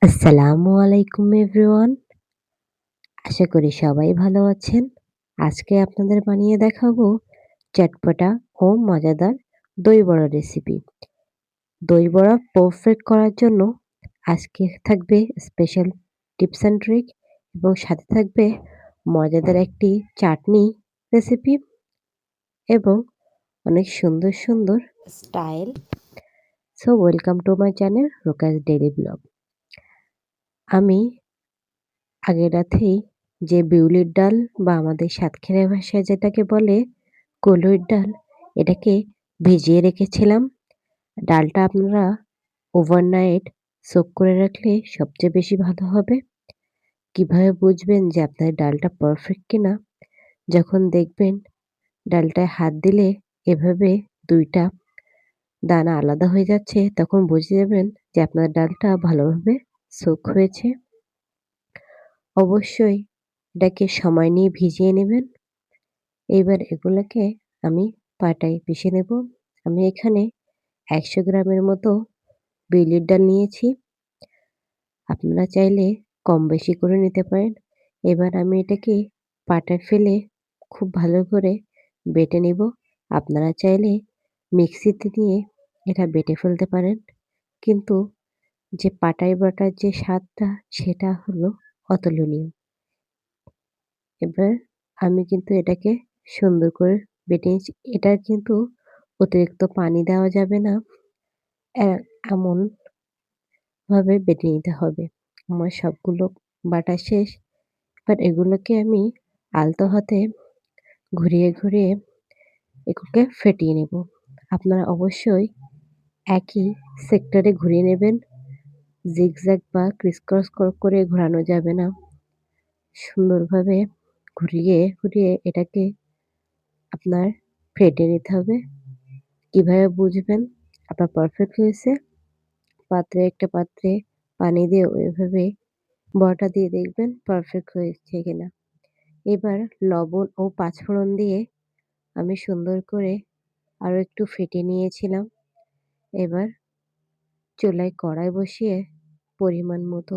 আসসালামু আলাইকুম এভরিওয়ান। আশা করি সবাই ভালো আছেন। আজকে আপনাদের বানিয়ে দেখাবো চটপটা ও মজাদার দই বড়া রেসিপি। দই বড়া পারফেক্ট করার জন্য আজকে থাকবে স্পেশাল টিপস অ্যান্ড ট্রিক এবং সাথে থাকবে মজাদার একটি চাটনি রেসিপি এবং অনেক সুন্দর, সুন্দর style. So welcome to my channel Rokas daily blog. আমি আগের রাতেই যে বিউলির ডাল বা আমাদের সাতক্ষীরা ভাষায় যেটাকে বলে কলুইর ডাল, এটাকে ভিজিয়ে রেখেছিলাম। ডালটা আপনারা ওভারনাইট সোক করে রাখলে সবচেয়ে বেশি ভালো হবে। কিভাবে বুঝবেন যে আপনার ডালটা পারফেক্ট কিনা? যখন দেখবেন ডালটায় হাত দিলে এভাবে ২ টা দানা আলাদা হয়ে যাচ্ছে, তখন বুঝে যাবেন যে আপনার ডালটা ভালোভাবে সোক হয়েছে। অবশ্যই এটাকে সময় নিয়ে ভিজিয়ে নেবেন। এইবার এগুলোকে আমি পাটায় পিষে নেব। আমি এখানে ১০০ গ্রামের মতো বিউলির ডাল নিয়েছি। আপনারা চাইলে কম বেশি করে নিতে পারেন। এবার আমি এটাকে পাটায় ফেলে খুব ভালো করে বেটে নিব। আপনারা চাইলে মিক্সিতে দিয়ে এটা বেটে ফেলতে পারেন। কিন্তু যে পাটায় বাটার যে স্বাদটা সেটা হলো অতুলনীয়। এবার আমি কিন্তু এটাকে সুন্দর করে বেটে নিচ্ছি। এটার কিন্তু অতিরিক্ত পানি দেওয়া যাবে না। অ্যা এমনভাবে বেটে নিতে হবে। আমার সবগুলো বাটা শেষ। এবার এগুলোকে আমি আলতো হাতে ঘুরিয়ে, ঘুরিয়ে এগুলোকে ফেটিয়ে নেব। আপনারা অবশ্যই একই সেক্টরে ঘুরিয়ে নেবেন। জিগজ্যাগ বা ক্রিস ক্রস করে ঘোরানো যাবে না। সুন্দরভাবে ঘুরিয়ে, ঘুরিয়ে এটাকে আপনার ফেটে নিতে হবে। কিভাবে বুঝবেন আপনার পারফেক্ট হয়েছে? একটা পাত্রে পানি দিয়ে ওইভাবে বড়াটা দিয়ে দেখবেন পারফেক্ট হয়েছে কিনা। এবার লবণ ও পাঁচফোড়ন দিয়ে আমি সুন্দর করে আরো একটু ফেটিয়ে নিয়েছিলাম। এবার চুলায় কড়াই বসিয়ে পরিমাণ মতো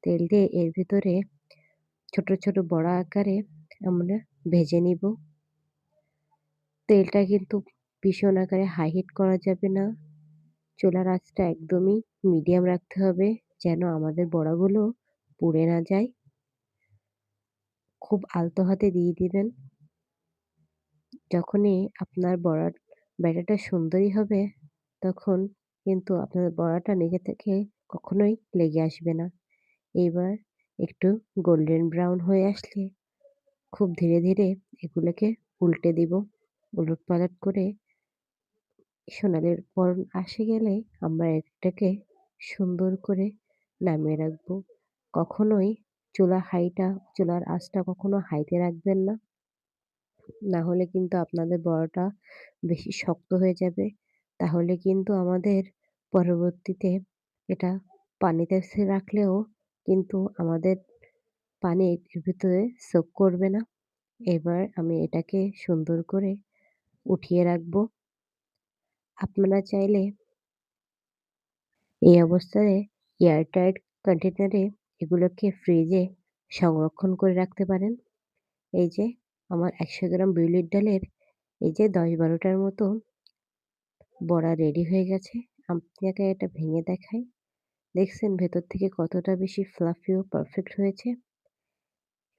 তেল দিয়ে এর ভিতরে ছোট, ছোট বড়া আকারে আমরা ভেজে নিব। তেলটা কিন্তু ভীষণ আকারে হাই হিট করা যাবে না। চুলার আঁচটা একদমই মিডিয়াম রাখতে হবে যেন আমাদের বড়াগুলো পুড়ে না যায়। খুব আলতো হাতে দিয়ে দিবেন। যখনই আপনার বড়ার ব্যাটারটা সুন্দরই হবে, তখন কিন্তু আপনার বড়াটা নিজে থেকে কখনোই লেগে আসবে না। এইবার একটু গোল্ডেন ব্রাউন হয়ে আসলে খুব ধীরে, ধীরে এগুলোকে উল্টে দিব। উলটপালট করে সোনালি বরণ আসে গেলে আমরা এটাকে সুন্দর করে নামিয়ে রাখবো। কখনোই চুলার আঁচটা কখনো হাইতে রাখবেন না। না হলে কিন্তু আপনাদের বড়াটা বেশি শক্ত হয়ে যাবে। তাহলে কিন্তু আমাদের পরবর্তীতে এটা পানিতে রাখলেও কিন্তু আমাদের পানি এর ভিতরে সোক করবে না। এবার আমি এটাকে সুন্দর করে উঠিয়ে রাখবো। আপনারা চাইলে এই অবস্থায় এয়ারটাইট কন্টেনারে এগুলোকে ফ্রিজে সংরক্ষণ করে রাখতে পারেন। এই যে আমার ১০০ গ্রাম বিউলির ডালের এই যে ১০-১২ টার মতো বড়া রেডি হয়ে গেছে। আপনাকে এটা ভেঙে দেখাই। দেখছেন ভেতর থেকে কতটা বেশি ফ্লাফি ও পারফেক্ট হয়েছে।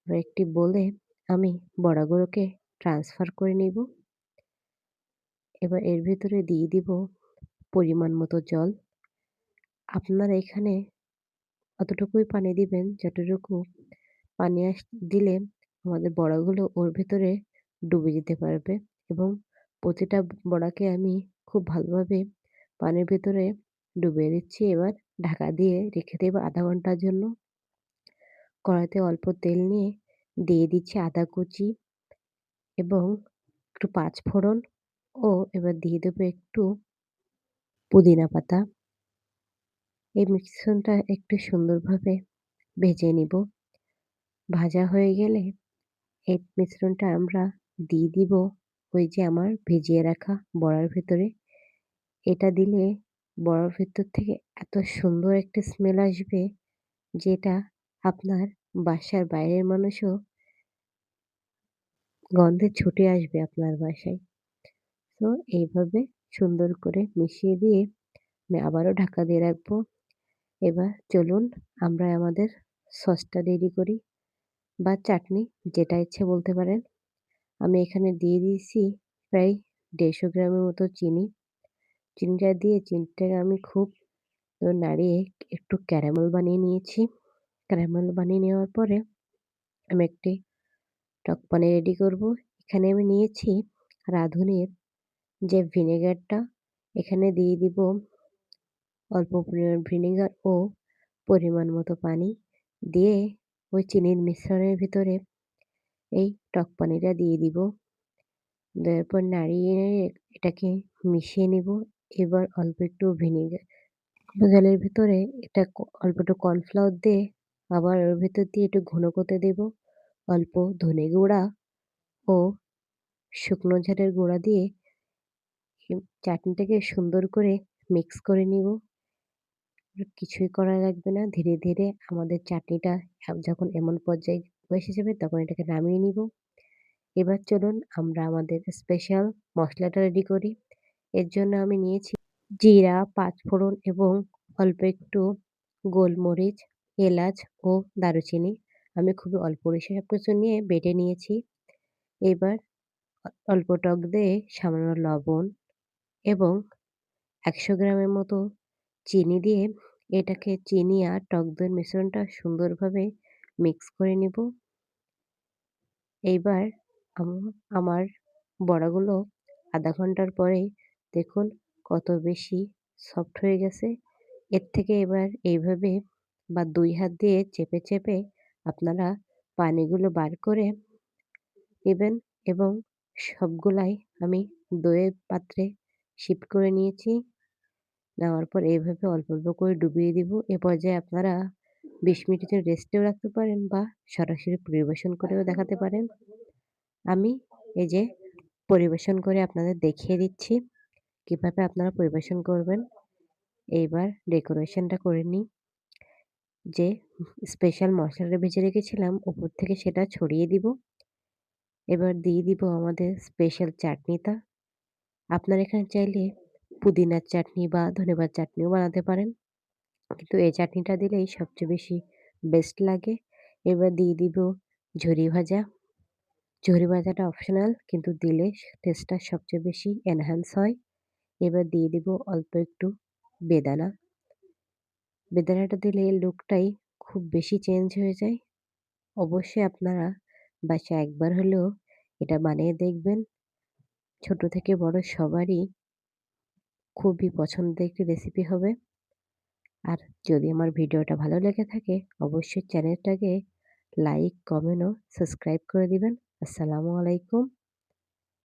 এবার একটি বোলে আমি বড়াগুলোকে ট্রান্সফার করে নিব। এবার এর ভিতরে দিয়ে দিব পরিমাণ মতো জল। আপনারা এখানে অতটুকুই পানি দিবেন যতটুকু পানি দিলে আমাদের বড়াগুলো ওর ভেতরে ডুবে যেতে পারবে এবং প্রতিটা বড়াকে আমি খুব ভালোভাবে পানির ভেতরে ডুবিয়ে দিচ্ছি। এবার ঢাকা দিয়ে রেখে দেব ০.৫ ঘন্টার জন্য। কড়াইতে অল্প তেল নিয়ে দিয়ে দিচ্ছি আদা কুচি এবং একটু পাঁচফোড়ন ও এবার দিয়ে দেবো একটু পুদিনা পাতা। এই মিশ্রণটা একটু সুন্দরভাবে ভেজে নিব। ভাজা হয়ে গেলে এই মিশ্রণটা আমরা দিয়ে দিব ওই যে আমার ভিজিয়ে রাখা বড়ার ভেতরে। এটা দিলে বড়ার ভেতর থেকে এত সুন্দর একটা স্মেল আসবে, যেটা আপনার বাসার বাইরের মানুষও গন্ধে ছুটে আসবে আপনার বাসায়। তো এইভাবে সুন্দর করে মিশিয়ে দিয়ে আমি আবারও ঢাকা দিয়ে রাখবো। এবার চলুন আমরা আমাদের সসটা রেডি করি বা চাটনি যেটা ইচ্ছে বলতে পারেন। আমি এখানে দিয়ে দিয়েছি প্রায় ১৫০ গ্রামের মতো চিনি। চিনিটা দিয়ে চিনিটাকে আমি খুব নাড়িয়ে একটু ক্যারামেল বানিয়ে নিয়েছি। ক্যারামেল বানিয়ে নেওয়ার পরে আমি একটি টক পানি রেডি করব। এখানে আমি নিয়েছি রাঁধুনির যে ভিনেগারটা, এখানে দিয়ে দিব অল্প পরিমাণ ভিনেগার ও পরিমাণ মতো পানি দিয়ে ওই চিনির মিশ্রণের ভিতরে এই টক পানিটা দিয়ে দিব। দেওয়ার পর নাড়িয়ে এটাকে মিশিয়ে নিব। এবার অল্প একটু ভিনেগার জলের ভিতরে এটা অল্প একটু কর্নফ্লাওয়ার দিয়ে আবার ওর ভেতর দিয়ে একটু ঘন করতে দেব। অল্প ধনে গুঁড়া ও শুকনো ঝালের গুঁড়া দিয়ে চাটনিটাকে সুন্দর করে মিক্স করে নিব। আর কিছুই করা লাগবে না। ধীরে, ধীরে আমাদের চাটনিটা যখন এমন পর্যায়ে এসে যাবে তখন এটাকে নামিয়ে নিব। এবার চলুন আমরা আমাদের স্পেশাল মসলাটা রেডি করি। এর জন্য আমি নিয়েছি জিরা, পাঁচফোড়ন এবং অল্প একটু গোলমরিচ, এলাচ ও দারুচিনি। আমি খুবই অল্প পরিসরে সবকিছু নিয়ে বেটে নিয়েছি। এবার অল্প টক দিয়ে সামান্য লবণ এবং ১০০ গ্রামের মতো চিনি দিয়ে এটাকে চিনি আর টক দইয়ের মিশ্রণটা সুন্দরভাবে মিক্স করে নিব। এইবার আম আমার বড়াগুলো ০.৫ ঘন্টার পরে দেখুন কত বেশি সফট হয়ে গেছে। এর থেকে এবার এইভাবে বা ২ হাত দিয়ে চেপে, চেপে আপনারা পানিগুলো বার করে নিবেন এবং সবগুলাই আমি দইয়ের পাত্রে শিফট করে নিয়েছি। নেওয়ার পর এভাবে অল্প, অল্প করে ডুবিয়ে দিব। এ পর্যায়ে আপনারা ২০ মিনিটের জন্য রেস্টেও রাখতে পারেন বা সরাসরি পরিবেশন করেও দেখাতে পারেন। আমি এই যে পরিবেশন করে আপনাদের দেখিয়ে দিচ্ছি কিভাবে আপনারা পরিবেশন করবেন। এইবার ডেকোরেশনটা করে নিই। যে স্পেশাল মসলাটা ভেজে রেখেছিলাম উপর থেকে সেটা ছড়িয়ে দিব। এবার দিয়ে দিব আমাদের স্পেশাল চাটনিটা। আপনারা এখানে চাইলে পুদিনার চাটনি বা ধনেপাতার চাটনিও বানাতে পারেন। কিন্তু এই চাটনিটা দিলেই সবচেয়ে বেশি বেস্ট লাগে। এবার দিয়ে দিব ঝুরি ভাজা। ঝুরি ভাজাটা অপশনাল কিন্তু দিলে টেস্টটা সবচেয়ে বেশি এনহ্যান্স হয়। এবার দিয়ে দিব অল্প একটু বেদানা। বেদানাটা দিলে লুকটাই খুব বেশি চেঞ্জ হয়ে যায়। অবশ্যই আপনারা বাসায় একবার হলেও এটা বানিয়ে দেখবেন। ছোট থেকে বড় সবারই খুবই পছন্দের একটি রেসিপি হবে। আর যদি আমার ভিডিওটা ভালো লেগে থাকে অবশ্যই চ্যানেলটাকে লাইক, কমেন্ট ও সাবস্ক্রাইব করে দিবেন। আসসালামু আলাইকুম।